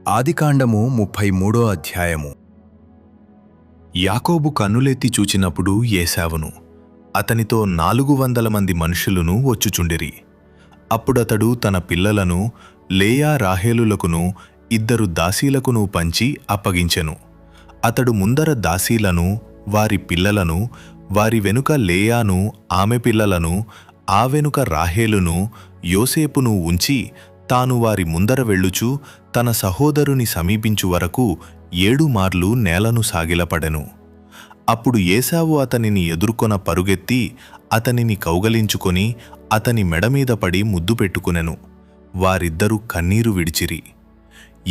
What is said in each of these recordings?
ఆదికాండము 33 అధ్యాయము. యాకోబు కన్నులెత్తి చూచినప్పుడు ఏశావును అతనితో 400 మంది మనుషులను వచ్చుచుండిరి. అప్పుడతడు తన పిల్లలను లేయా రాహేలులకును 2 దాసీలకును పంచి అప్పగించెను. అతడు ముందర దాసీలను వారి పిల్లలను, వారి వెనుక లేయాను ఆమె పిల్లలను, ఆ వెనుక రాహేలును యోసేపును ఉంచి తాను వారి ముందర వెళ్ళుచు తన సహోదరుని సమీపించు వరకు 7 మార్లు నేలను సాగిలపడెను. అప్పుడు ఏశావు అతనిని ఎదుర్కొన పరుగెత్తి అతనిని కౌగలించుకొని అతని మెడమీద పడి ముద్దు పెట్టుకునెను. వారిద్దరూ కన్నీరు విడిచిరి.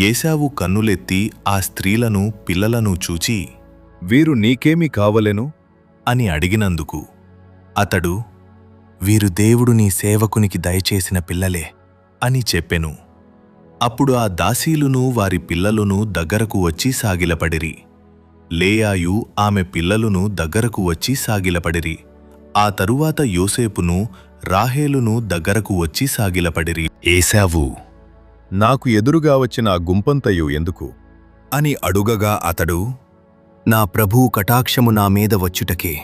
ఏశావు కన్నులెత్తి ఆ స్త్రీలను పిల్లలను చూచి, వీరు నీకేమి కావలెను అని అడిగినందుకు అతడు, వీరు దేవుడు నీ సేవకునికి దయచేసిన పిల్లలే అని చెప్పెను. అప్పుడు ఆ దాసీలును వారి పిల్లలును దగ్గరకు వచ్చి సాగిలపడిరి. లేయాయు ఆమె పిల్లలును దగ్గరకు వచ్చి సాగిలపడిరి. ఆ తరువాత యోసేపును రాహేలును దగ్గరకు వచ్చి సాగిలపడిరి. ఏశావు, నాకు ఎదురుగా వచ్చిన ఆ గుంపంతయు ఎందుకు అని అడుగగా అతడు, నా ప్రభువు కటాక్షము నా మీద వచ్చుటకే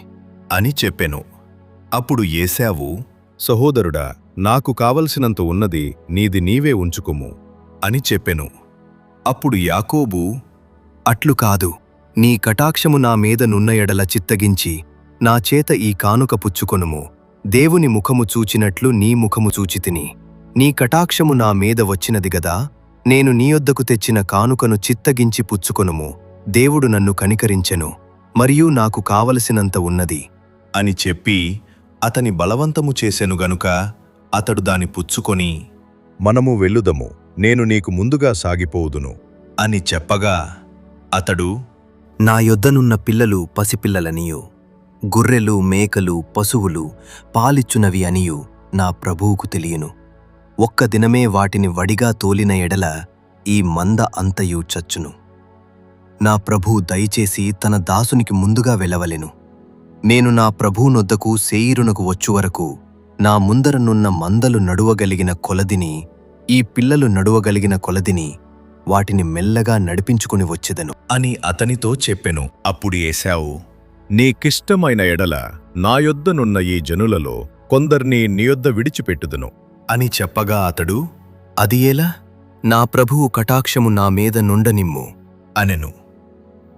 అని చెప్పెను. అప్పుడు ఏశావు, సహోదరుడా, నాకు కావలసినంత ఉన్నది నీది నీవే ఉంచుకుము అని చెప్పెను. అప్పుడు యాకోబు, అట్లు కాదు, నీ కటాక్షము నా మీద నున్న ఎడల చిత్తగించి నా చేత ఈ కానుక పుచ్చుకొనుము. దేవుని ముఖము చూచినట్లు నీ ముఖము చూచితిని. నీ కటాక్షము నా మీద వచ్చినది గదా, నేను నీయొద్దకు తెచ్చిన కానుకను చిత్తగించి పుచ్చుకొనుము. దేవుడు నన్ను కనికరించెను, మరియు నాకు కావలసినంత ఉన్నది అని చెప్పి అతని బలవంతము చేసెను గనుక అతడు దాని పుచ్చుకొని, మనము వెళ్ళుదము, నేను నీకు ముందుగా సాగిపోవుదును అని చెప్పగా అతడు, నా యొద్దనున్న పిల్లలు పసిపిల్లలనియు, గొర్రెలు మేకలు పశువులు పాలిచ్చునవి అనియు నా ప్రభువుకు తెలియను. ఒక్క దినమే వాటిని వడిగా తోలిన ఎడల ఈ మంద అంతయు చచ్చును. నా ప్రభువు దయచేసి తన దాసునికి ముందుగా వెళ్ళవలెను. నేను నా ప్రభువునొద్దకు శేయీరునకు వచ్చువరకు నా ముందరనున్న మందలు నడువగలిగిన కొలదిని, ఈ పిల్లలు నడువగలిగిన కొలదిని వాటిని మెల్లగా నడిపించుకుని వచ్చెదను అని అతనితో చెప్పెను. అప్పుడు ఏశావు, నీకిష్టమైన ఎడల నా యొద్దనున్న ఈ జనులలో కొందర్ని నీయొద్ద విడిచిపెట్టుదును అని చెప్పగా అతడు, అది ఎలా? నా ప్రభువు కటాక్షము నా మీద నుండనిమ్ము అనెను.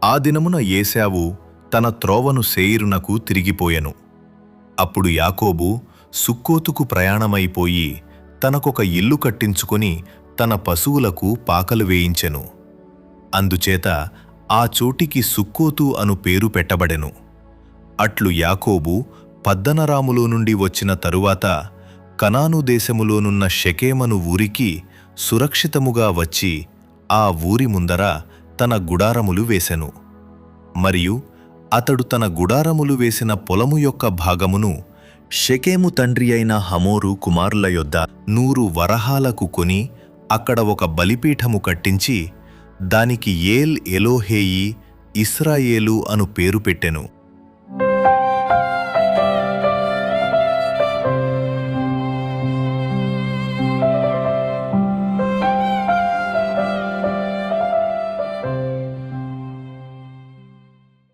ఆ దినమున ఏశావు తన త్రోవను శేయీరునకు తిరిగిపోయెను. అప్పుడు యాకోబు సుక్కోతుకు ప్రయాణమైపోయి తనకొక ఇల్లు కట్టించుకొని తన పశువులకు పాకలు వేయించెను. అందుచేత ఆ చోటికి సుక్కోతు అను పేరు పెట్టబడెను. అట్లు యాకోబు పద్దనరాములో నుండి వచ్చిన తరువాత కనాను దేశములోనున్న షెకేమను ఊరికి సురక్షితముగా వచ్చి ఆ ఊరి ముందర తన గుడారములు వేసెను. మరియు అతడు తన గుడారములు వేసిన పొలము యొక్క భాగమును షెకేము తండ్రి అయిన హమోరు కుమారుల యొద్ద 100 వరహాలకు కొని అక్కడ ఒక బలిపీఠము కట్టించి దానికి ఏల్ ఎలోహేయి ఇస్రాయేలు అను పేరు పెట్టెను.